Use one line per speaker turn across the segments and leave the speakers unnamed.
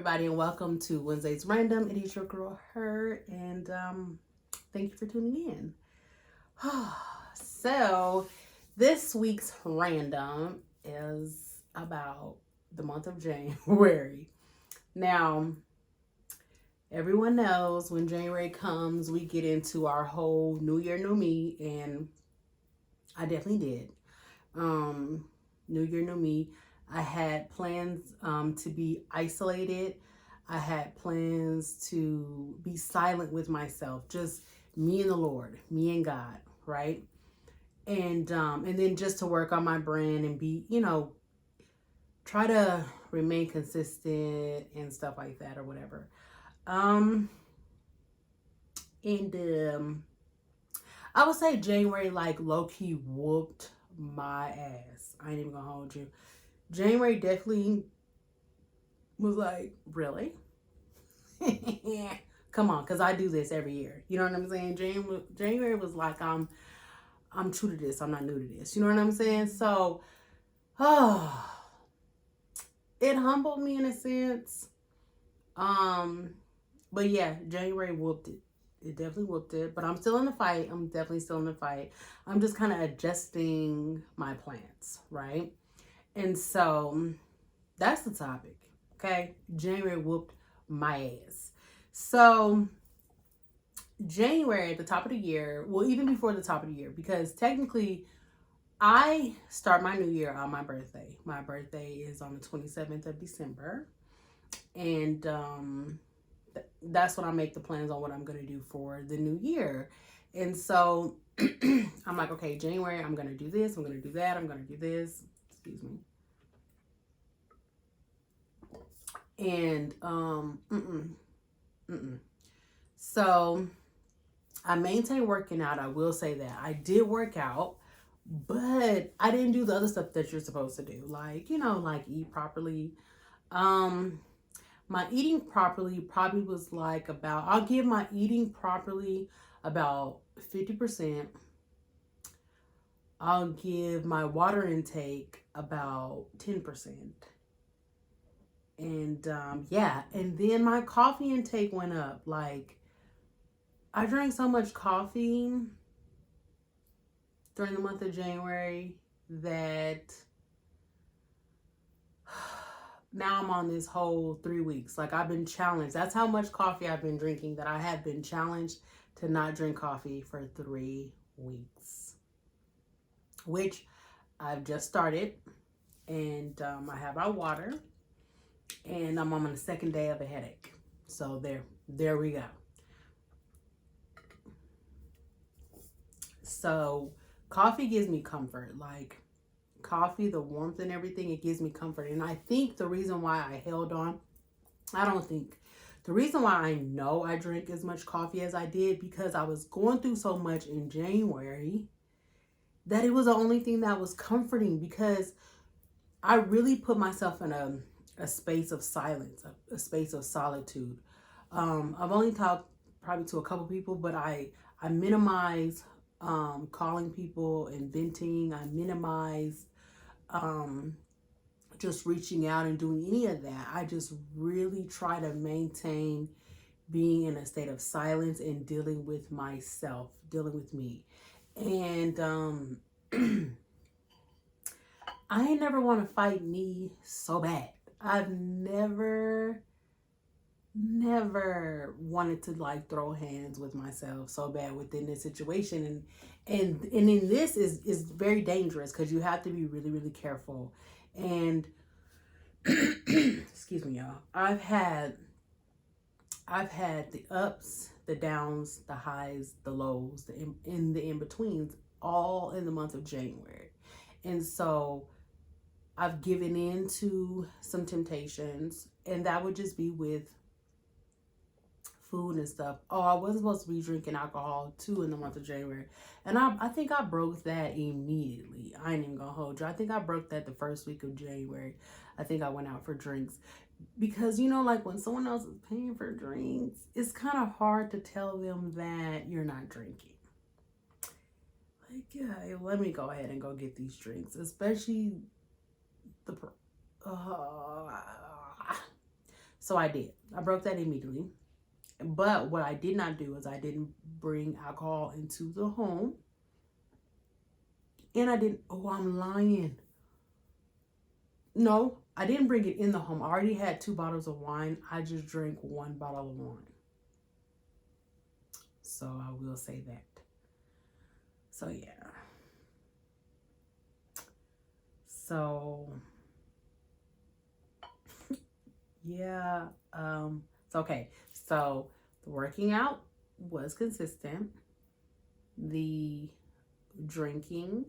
everybody, and welcome to Wednesday's Random. It is your girl, Her, and thank you for tuning in. So, this week's random is about the month of January. Now, everyone knows when January comes, we get into our whole New Year, New Me, and I definitely did. New Year, New Me. I had plans to be isolated. I had plans to be silent with myself, just me and the Lord, me and God, right? And then just to work on my brand and be, try to remain consistent and stuff like that or whatever. Um, and I would say January like low key whooped my ass. I ain't even gonna hold you. January definitely was like, really? Come on, because I do this every year. You know what I'm saying? January was like, I'm true to this. I'm not new to this. You know what I'm saying? So, oh, it humbled me in a sense. Um, but yeah, January whooped it. It definitely whooped it. But I'm still in the fight. I'm definitely still in the fight. I'm just kind of adjusting my plans, right? And so that's the topic. Okay. January whooped my ass. So January at the top of the year, well, even before the top of the year, because technically I start my new year on my birthday. My birthday is on the 27th of December. And that's when I make the plans on what I'm going to do for the new year. And so I'm like, okay, January, I'm going to do this. I'm going to do that. I'm going to do this. Excuse me. And so I maintain working out. I will say that I did work out, but I didn't do the other stuff that you're supposed to do, like like eat properly. Um, my eating properly probably was like about. I'll give my eating properly about 50%. I'll give my water intake about 10%. And yeah, and then my coffee intake went up. Like I drank so much coffee during the month of January that now I'm on this whole 3 weeks. Like I've been challenged. That's how much coffee I've been drinking, that I have been challenged to not drink coffee for 3 weeks, which I've just started. And I have my water, and I'm on the second day of a headache. So there we go. So coffee gives me comfort. Like coffee, the warmth and everything, it gives me comfort. And I think the reason why I held on, I don't think, the reason why I know I drank as much coffee as I did, because I was going through so much in January that it was the only thing that was comforting, because I really put myself in a space of silence, a space of solitude. I've only talked probably to a couple people, but I minimize calling people and venting. I minimize just reaching out and doing any of that. I just really try to maintain being in a state of silence and dealing with myself, dealing with me. And I never want to fight me so bad. I've never wanted to like throw hands with myself so bad within this situation. And in this is very dangerous, because you have to be really, really careful. And excuse me, y'all. I've had the ups, the downs, the highs, the lows, the in-betweens, all in the month of January. And so I've given in to some temptations, and that would just be with food and stuff. Oh, I wasn't supposed to be drinking alcohol too in the month of January. And I think I broke that immediately. I ain't even gonna hold you. I think I broke that the first week of January. I think I went out for drinks. Because, like when someone else is paying for drinks, it's kind of hard to tell them that you're not drinking. Like, yeah, let me go ahead and go get these drinks. Especially the... Uh, So I did. I broke that immediately. But what I did not do is I didn't bring alcohol into the home. And I didn't, oh, I'm lying. No, I didn't bring it in the home. I already had 2 bottles of wine. I just drank 1 bottle of wine. So I will say that. So yeah. So yeah, it's okay. So the working out was consistent. The drinking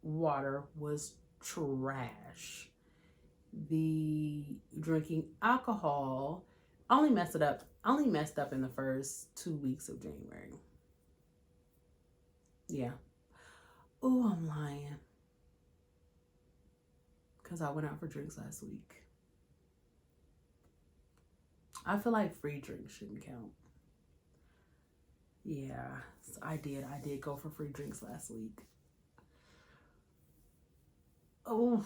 water was trash. The drinking alcohol, I only messed up in the first 2 weeks of January. Yeah. Oh, I'm lying. Because I went out for drinks last week. I feel like free drinks shouldn't count. Yeah, so I did go for free drinks last week. Oh.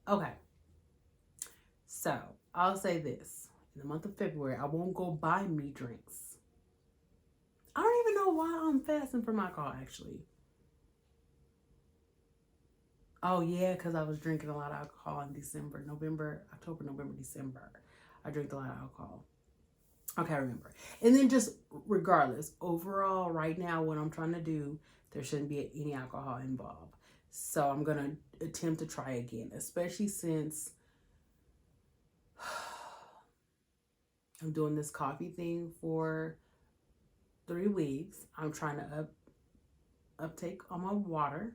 Okay. So, I'll say this. In the month of February, I won't go buy me drinks. I don't even know why I'm fasting from alcohol, actually. Oh, yeah, because I was drinking a lot of alcohol in December, October, November, December. I drank a lot of alcohol. Okay, I remember. And then just regardless, overall, right now, what I'm trying to do, there shouldn't be any alcohol involved. So I'm going to attempt to try again, especially since I'm doing this coffee thing for 3 weeks. I'm trying to uptake on my water.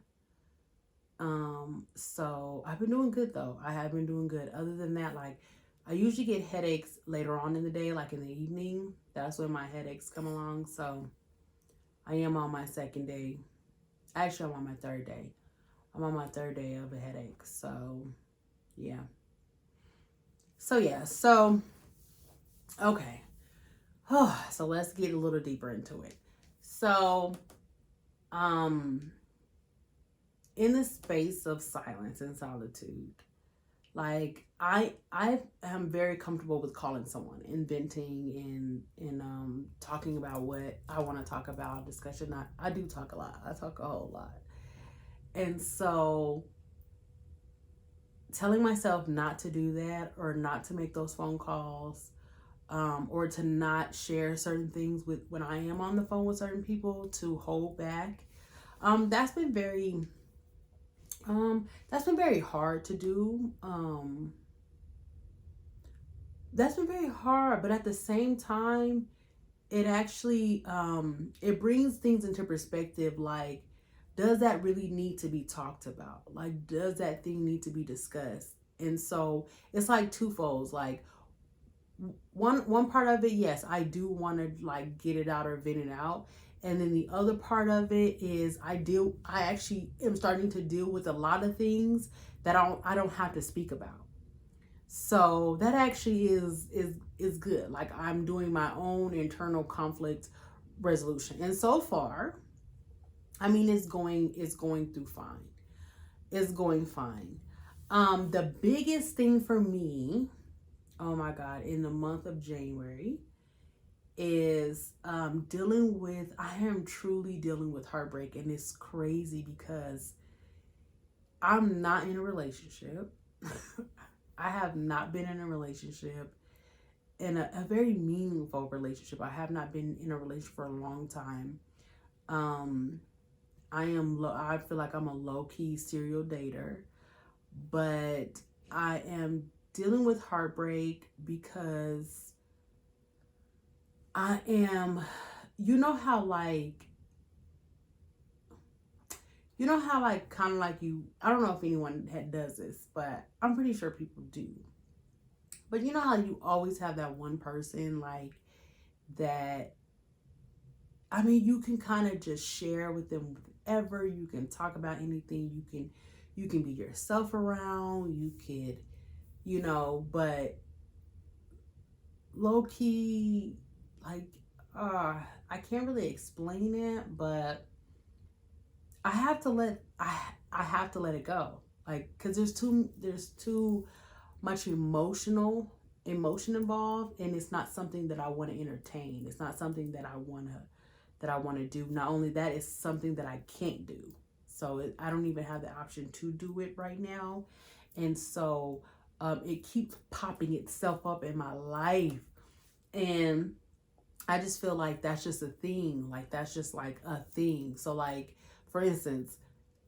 So I've been doing good though. I have been doing good. Other than that, like I usually get headaches later on in the day, like in the evening. That's when my headaches come along. So I am on my 2nd day. Actually, I'm on my 3rd day. I'm on my 3rd day of a headache. So yeah. So okay. So let's get a little deeper into it. So in the space of silence and solitude, like I am very comfortable with calling someone and venting and talking about what I want to talk about. Discussion. I do talk a lot. I talk a whole lot. And so telling myself not to do that or not to make those phone calls, or to not share certain things with when I am on the phone with certain people, to hold back. That's been very hard to do. That's been very hard, but at the same time, it actually it brings things into perspective. Like, does that really need to be talked about? Like, does that thing need to be discussed? And so it's like twofolds. Like one part of it, yes, I do want to like get it out or vent it out. And then the other part of it is I actually am starting to deal with a lot of things that I don't have to speak about. So that actually is good. Like I'm doing my own internal conflict resolution. And so far, I mean it's going through fine. It's going fine. The biggest thing for me, oh my God, in the month of January is I am truly dealing with heartbreak. And it's crazy because I'm not in a relationship. I have not been in a relationship, in a very meaningful relationship. I have not been in a relationship for a long time. I feel like I'm a low-key serial dater, but I am dealing with heartbreak because I am, you know how like kind of like you, I don't know if anyone does this, but I'm pretty sure people do. But you know how you always have that one person like that, I mean, you can kind of just share with them whatever, you can talk about anything, you can be yourself around, you could, but low key, like, I can't really explain it, but I have to let it go. Like, cause there's too much emotional emotion involved, and it's not something that I want to entertain. It's not something that I want to do. Not only that, it's something that I can't do. So I don't even have the option to do it right now. And so it keeps popping itself up in my life. And I just feel like that's just a thing. Like, that's just like a thing. So like, for instance,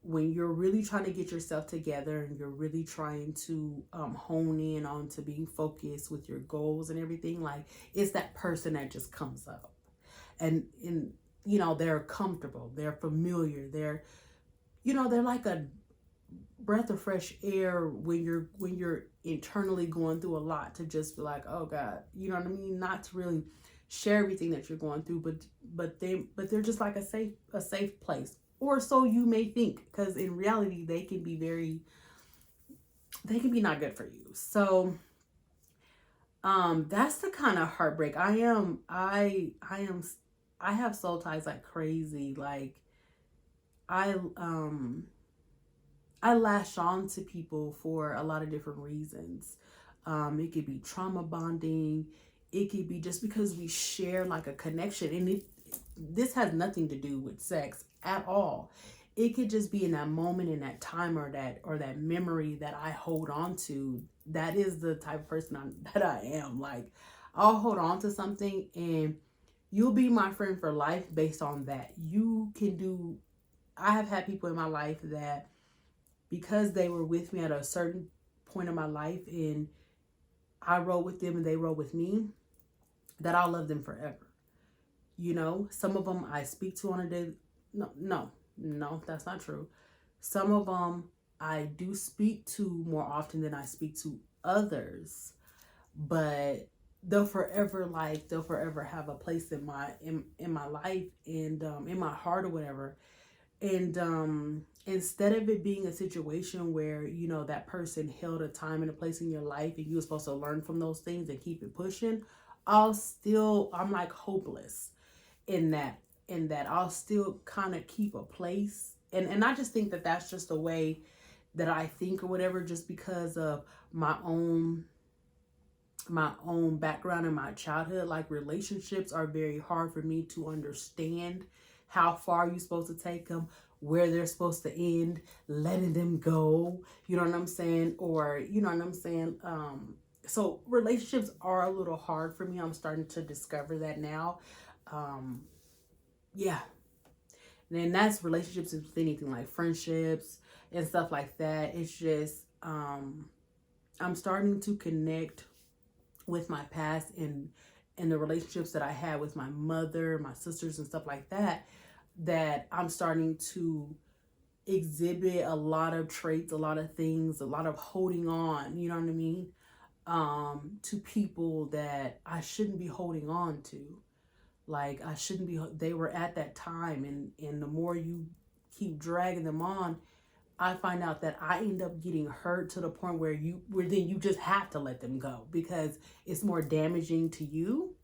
when you're really trying to get yourself together and you're really trying to hone in on to being focused with your goals and everything, like, it's that person that just comes up. And you know, they're comfortable, they're familiar, they're, you know, they're like a breath of fresh air when you're internally going through a lot, to just be like, oh God, you know what I mean? Not to really share everything that you're going through, but they're just like a safe place. Or so you may think, because in reality they can be not good for you. So that's the kind of heartbreak I have soul ties like crazy. Like, I lash on to people for a lot of different reasons. It could be trauma bonding. It could be just because we share like a connection, and this has nothing to do with sex at all. It could just be in that moment, in that time, or that memory that I hold on to. That is the type of person that I am. Like, I'll hold on to something, and you'll be my friend for life based on that. I have had people in my life that, because they were with me at a certain point in my life, and I rode with them and they rode with me, that I'll love them forever. You know, some of them I speak to on a day. No, that's not true. Some of them I do speak to more often than I speak to others, but they'll forever have a place in my life, and in my heart or whatever. And instead of it being a situation where, you know, that person held a time and a place in your life and you were supposed to learn from those things and keep it pushing, I'm like hopeless in that I'll still kind of keep a place. And I just think that that's just the way that I think or whatever, just because of my own background in my childhood. Like, relationships are very hard for me to understand how far you're supposed to take them, where they're supposed to end, letting them go, you know what I'm saying? Or, you know what I'm saying? So relationships are a little hard for me. I'm starting to discover that now. Yeah. And then that's relationships with anything, like friendships and stuff like that. It's just, I'm starting to connect with my past and the relationships that I had with my mother, my sisters and stuff like that, that I'm starting to exhibit a lot of traits, a lot of things, a lot of holding on, you know what I mean? To people that I shouldn't be holding on to. Like, I shouldn't be, they were at that time, and the more you keep dragging them on, I find out that I end up getting hurt to the point where then you just have to let them go because it's more damaging to you.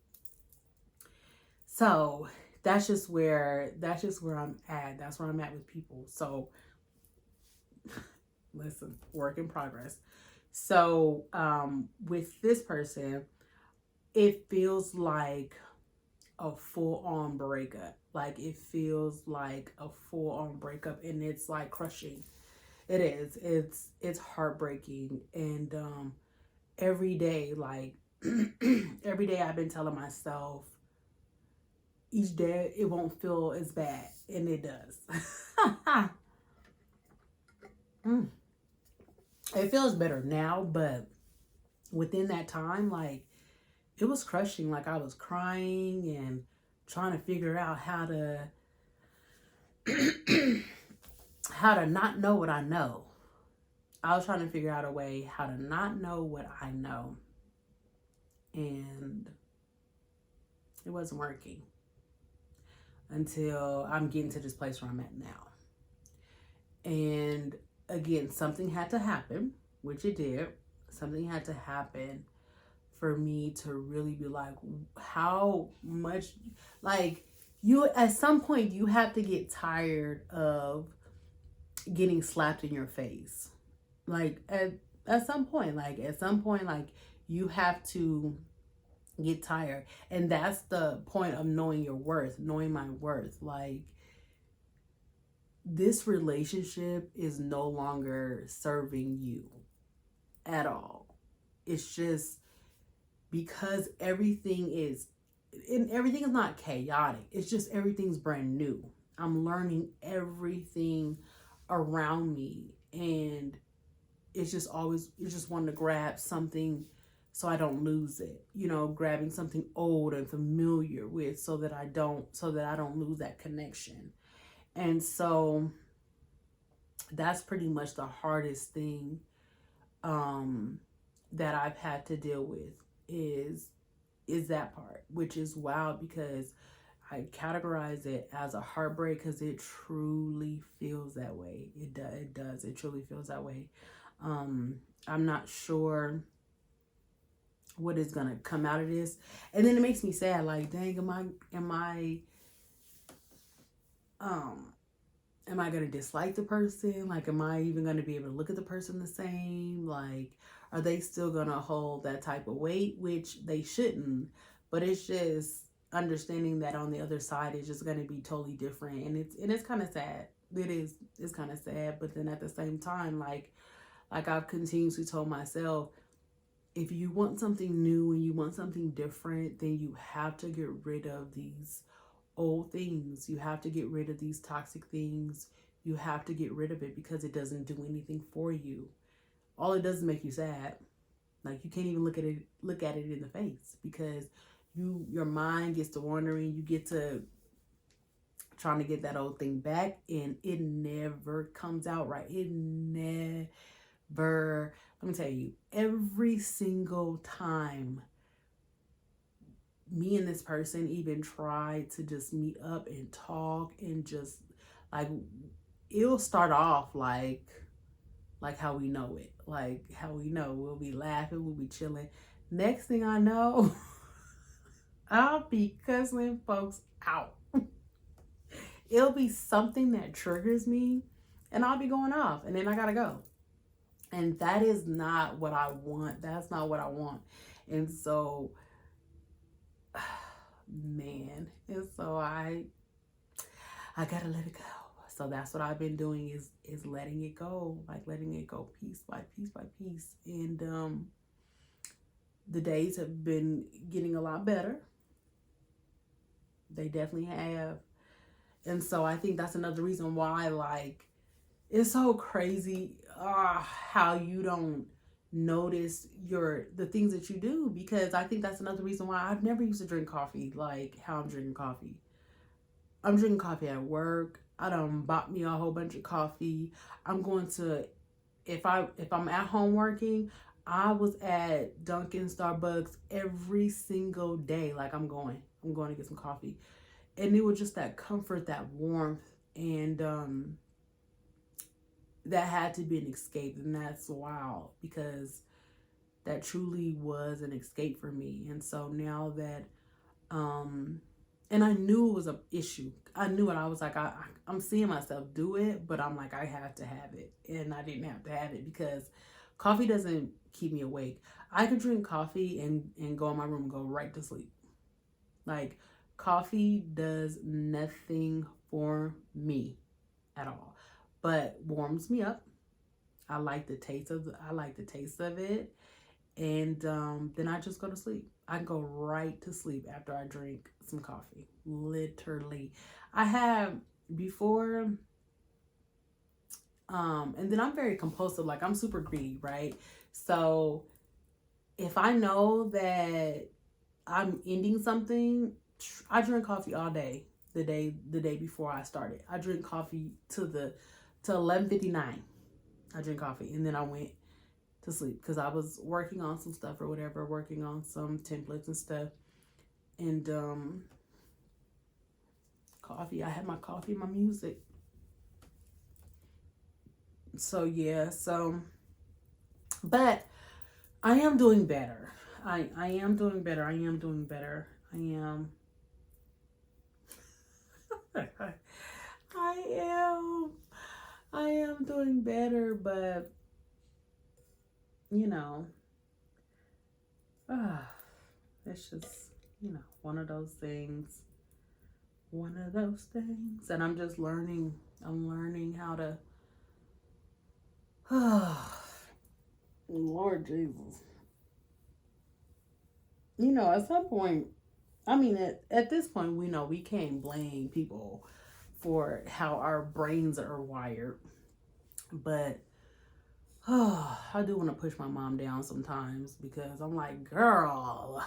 So that's just where I'm at. That's where I'm at with people. So listen, work in progress. So with this person, it feels like a full-on breakup. Like, it feels like a full-on breakup, and it's like crushing. It is. It's heartbreaking. And every day, like every day I've been telling myself, each day it won't feel as bad, and it does. It feels better now, but within that time, like, it was crushing. Like, I was crying and trying to figure out how to not know what I know. I was trying to figure out a way how to not know what I know. And it wasn't working until I'm getting to this place where I'm at now. And again, something had to happen, which it did. Something had to happen for me to really be like, how much, like, you, at some point, you have to get tired of getting slapped in your face. Like, at some point, like, You have to get tired. And that's the point of knowing your worth, knowing my worth. Like, this relationship is no longer serving you at all. It's just because everything is not chaotic. It's just everything's brand new. I'm learning everything around me, and it's just always, you just want to grab something so I don't lose it. Grabbing something old and familiar with, so that I don't lose that connection. And so that's pretty much the hardest thing that I've had to deal with is that part, which is wild because I categorize it as a heartbreak because it truly feels that way. It does. It truly feels that way. I'm not sure what is gonna come out of this, and then it makes me sad. Like, dang, am I gonna dislike the person? Like, am I even gonna be able to look at the person the same? Like, are they still gonna hold that type of weight? Which they shouldn't, but it's just understanding that on the other side it's just gonna be totally different, and it's kind of sad. It's kind of sad, but then at the same time, like I've continuously told myself, if you want something new and you want something different, then you have to get rid of these old things. You have to get rid of these toxic things. You have to get rid of it because it doesn't do anything for you. All it does is make you sad. Like, you can't even look at it in the face because your mind gets to wandering. You get to trying to get that old thing back, and it never comes out right. It never. Let me tell you, every single time me and this person even try to just meet up and talk, and just like, it'll start off like how we know it, like how we know, we'll be laughing, we'll be chilling. Next thing I know, I'll be cussing folks out. It'll be something that triggers me, and I'll be going off, and then I gotta go. And that is not what I want. That's not what I want. And so, man, and so I gotta let it go. So that's what I've been doing is letting it go, like letting it go piece by piece by piece. And the days have been getting a lot better. They definitely have. And so I think that's another reason why, like, it's so crazy how you don't notice the things that you do, because I think that's another reason why I've never used to drink coffee like how I'm drinking coffee. I'm drinking coffee at work. I done bought me a whole bunch of coffee. I'm going to, if I'm at home working, I was at Dunkin', Starbucks every single day. Like, I'm going to get some coffee. And it was just that comfort, that warmth, and that had to be an escape. And that's wild because that truly was an escape for me. And so now that and I knew it was an issue. I knew it. I was like, I'm seeing myself do it, but I'm like, I have to have it. And I didn't have to have it because coffee doesn't keep me awake. I could drink coffee and go in my room and go right to sleep. Like, coffee does nothing for me at all, but warms me up. I like the taste of it. And then I just go to sleep. I go right to sleep after I drink some coffee. Literally. I have before, and then I'm very compulsive. Like, I'm super greedy, right? So if I know that I'm ending something, I drink coffee all day. The day before I started, I drink coffee to 11:59. I drink coffee, and then I went to sleep because I was working on some stuff or whatever, working on some templates and stuff. And coffee, I had my coffee, my music. So yeah, but I am doing better. I am doing better. I am doing better. I am. I am doing better, but you know, Ah, it's just, one of those things. One of those things. And I'm just learning. I'm learning how to. Lord Jesus. At some point, I mean, at this point, we know we can't blame people for how our brains are wired. But I do want to push my mom down sometimes because I'm like, girl,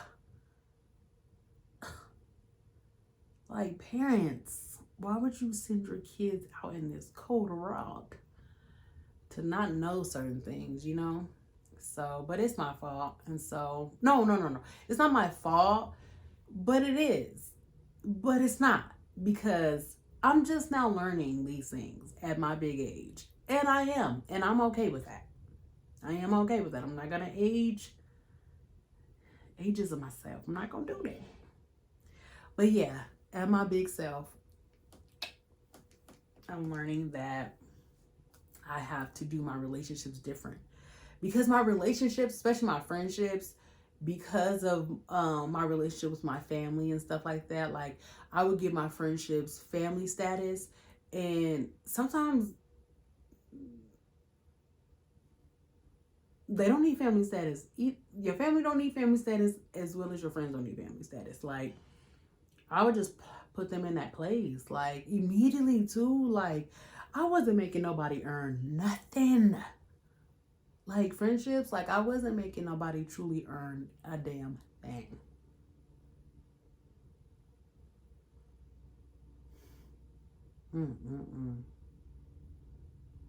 like, parents, why would you send your kids out in this cold rock to not know certain things, So, but it's my fault. And so, no. It's not my fault, but it is. But it's not because I'm just now learning these things at my big age. And I am. And I'm okay with that. I am okay with that. I'm not going to ages of myself. I'm not going to do that. But yeah, at my big self, I'm learning that I have to do my relationships different. Because my relationships, especially my friendships, because of my relationship with my family and stuff like that, like I would give my friendships family status, and sometimes they don't need family status. Your family don't need family status as well as your friends don't need family status. Like, I would just put them in that place, like, immediately too. Like, I wasn't making nobody earn nothing. Like, friendships, like, I wasn't making nobody truly earn a damn thing. Mm-mm-mm.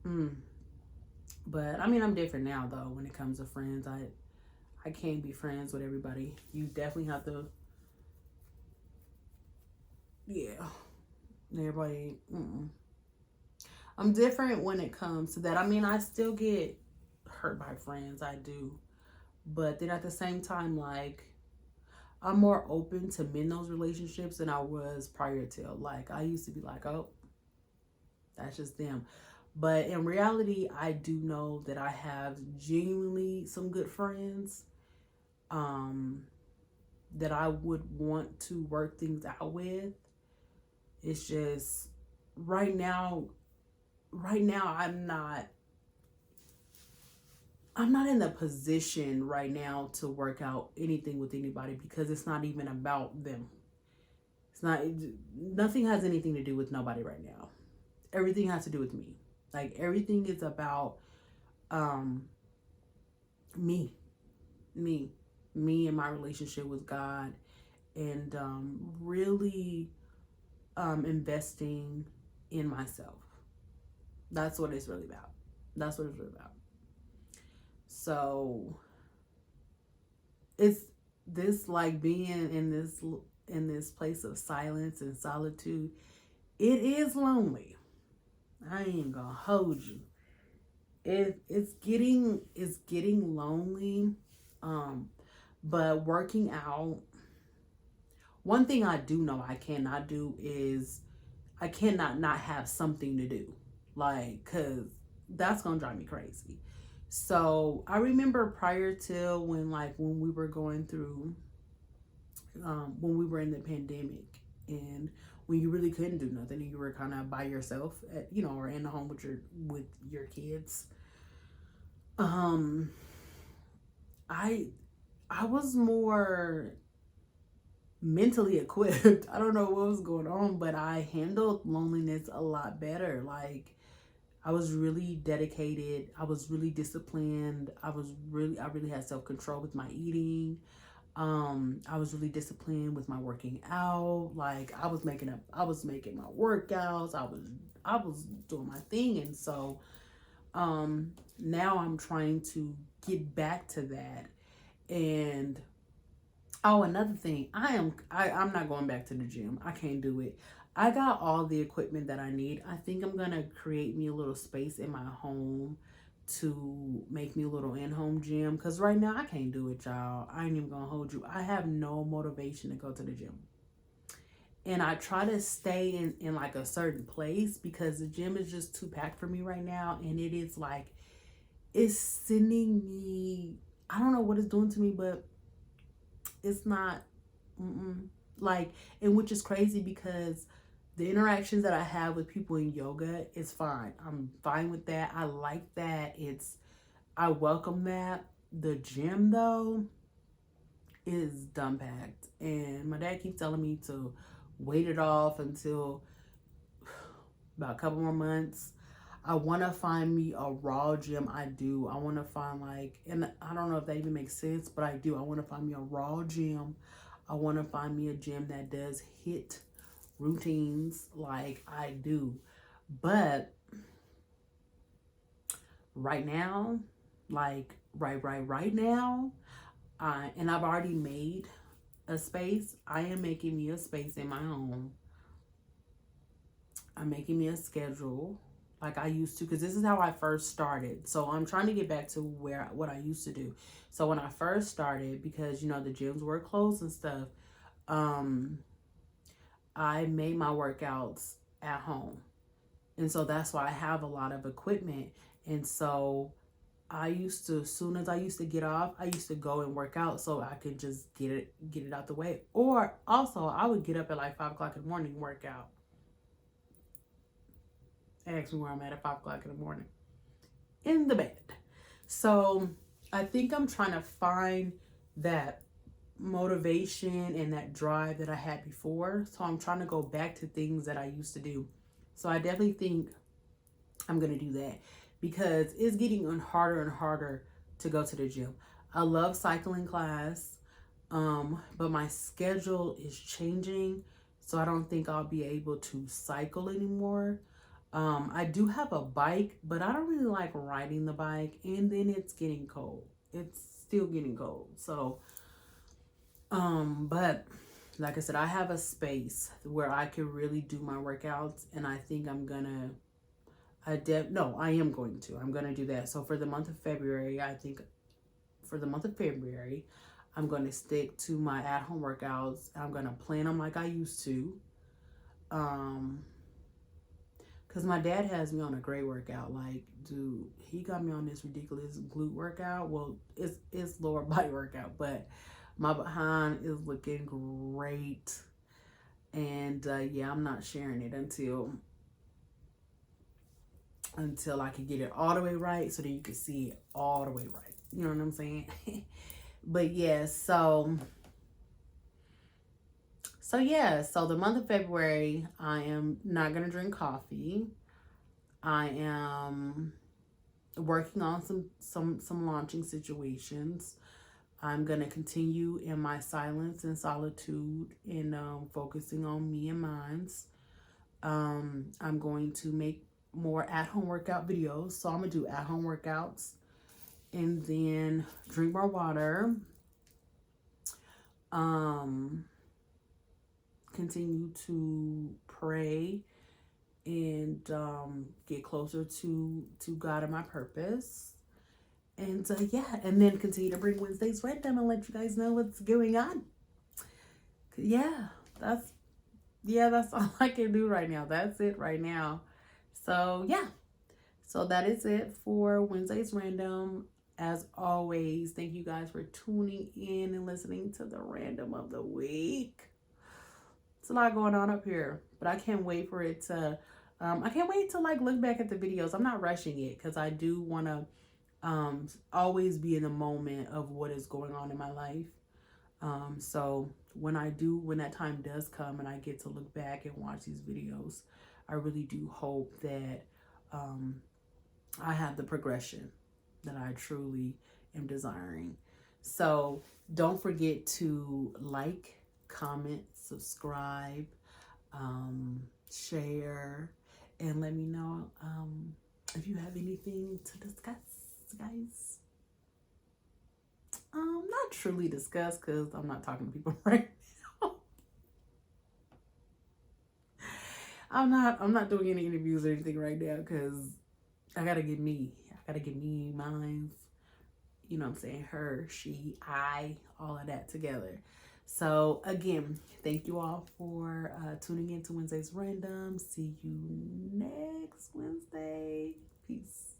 Mm. But I mean, I'm different now though. When it comes to friends, I can't be friends with everybody. You definitely have to. Yeah, everybody. Mm-mm. I'm different when it comes to that. I mean, I still get hurt by friends. I do, but then at the same time, like, I'm more open to mend those relationships than I was prior to. Like, I used to be like, oh, that's just them. But in reality, I do know that I have genuinely some good friends um, that I would want to work things out with. It's just right now I'm not in the position right now to work out anything with anybody because it's not even about them. It's not Nothing has anything to do with nobody right now. Everything has to do with me. Like, everything is about um me. Me. Me and my relationship with God, and really investing in myself. That's what it's really about. That's what it's really about. So it's this, like, being in this place of silence and solitude. It is lonely. I ain't gonna hold you. It's getting lonely. Um, but working out. One thing I do know I cannot do is I cannot not have something to do, like, cause that's gonna drive me crazy. So I remember prior to when we were going through, when we were in the pandemic, and when you really couldn't do nothing, and you were kind of by yourself, or in the home with your kids. Um, I I was more mentally equipped. I don't know what was going on, but I handled loneliness a lot better. Like, I was really dedicated. I was really disciplined. I really had self-control with my eating. I was really disciplined with my working out. Like, I was making my workouts. I was doing my thing. And so now I'm trying to get back to that. And oh, another thing, I'm not going back to the gym. I can't do it. I got all the equipment that I need. I think I'm gonna create me a little space in my home to make me a little in-home gym. Cause right now I can't do it, y'all. I ain't even gonna hold you. I have no motivation to go to the gym. And I try to stay in like a certain place because the gym is just too packed for me right now. And it is like, it's sending me, I don't know what it's doing to me, but it's not, like, and which is crazy because the interactions that I have with people in yoga is fine. I'm fine with that. I like that. I welcome that. The gym though is dumb packed, and my dad keeps telling me to wait it off until about a couple more months. I want to find me a raw gym. I do. I want to find like, and I don't know if that even makes sense, but I do. I want to find me a raw gym. I want to find me a gym that does HIIT routines like I do. But right now, like right now, and I've already made a space. I am making me a space in my home. I'm making me a schedule like I used to, because this is how I first started. So I'm trying to get back to what I used to do. So when I first started, because you know the gyms were closed and stuff, I made my workouts at home. And so that's why I have a lot of equipment. And so I used to, as soon as I used to get off, I used to go and work out so I could just get it out the way. Or also I would get up at like 5 o'clock in the morning and work out. Ask me where I'm at 5 o'clock in the morning. In the bed. So I think I'm trying to find that motivation and that drive that I had before. So I'm trying to go back to things that I used to do. So I definitely think I'm going to do that because it's getting harder and harder to go to the gym. I love cycling class, but my schedule is changing. So I don't think I'll be able to cycle anymore. I do have a bike, but I don't really like riding the bike. And then it's getting cold. It's still getting cold. So, but like I said, I have a space where I can really do my workouts. And I think I'm going to, I am going to. I'm going to do that. So for the month of February, I think for the month of February, I'm going to stick to my at-home workouts. I'm going to plan them like I used to. Because my dad has me on a great workout. Like, dude, he got me on this ridiculous glute workout. Well, it's lower body workout, but my behind is looking great. And yeah, I'm not sharing it until I can get it all the way right, so that you can see it all the way right. You know what I'm saying? But yeah, so yeah, so the month of February, I am not gonna drink coffee. I am working on some launching situations. I'm gonna continue in my silence and solitude and focusing on me and mines. I'm going to make more at-home workout videos. So I'm gonna do at-home workouts and then drink more water. Continue to pray and get closer to God and my purpose. And yeah, and then continue to bring Wednesdays Random and let you guys know what's going on. Yeah, that's all I can do right now. That's it right now. So yeah, so that is it for Wednesdays Random. As always, thank you guys for tuning in and listening to the random of the week. It's a lot going on up here, but I can't wait for it to, I can't wait to like look back at the videos. I'm not rushing it because I do want to always be in the moment of what is going on in my life. So when that time does come and I get to look back and watch these videos, I really do hope that I have the progression that I truly am desiring. So don't forget to like, comment, subscribe, share, and let me know if you have anything to discuss, guys. Not truly discuss because I'm not talking to people right now. I'm not doing any interviews or anything right now because I gotta get me. Mine. You know what I'm saying? Her, she, I, all of that together. So again, thank you all for tuning in to Wednesdays Random. See you next Wednesday. Peace.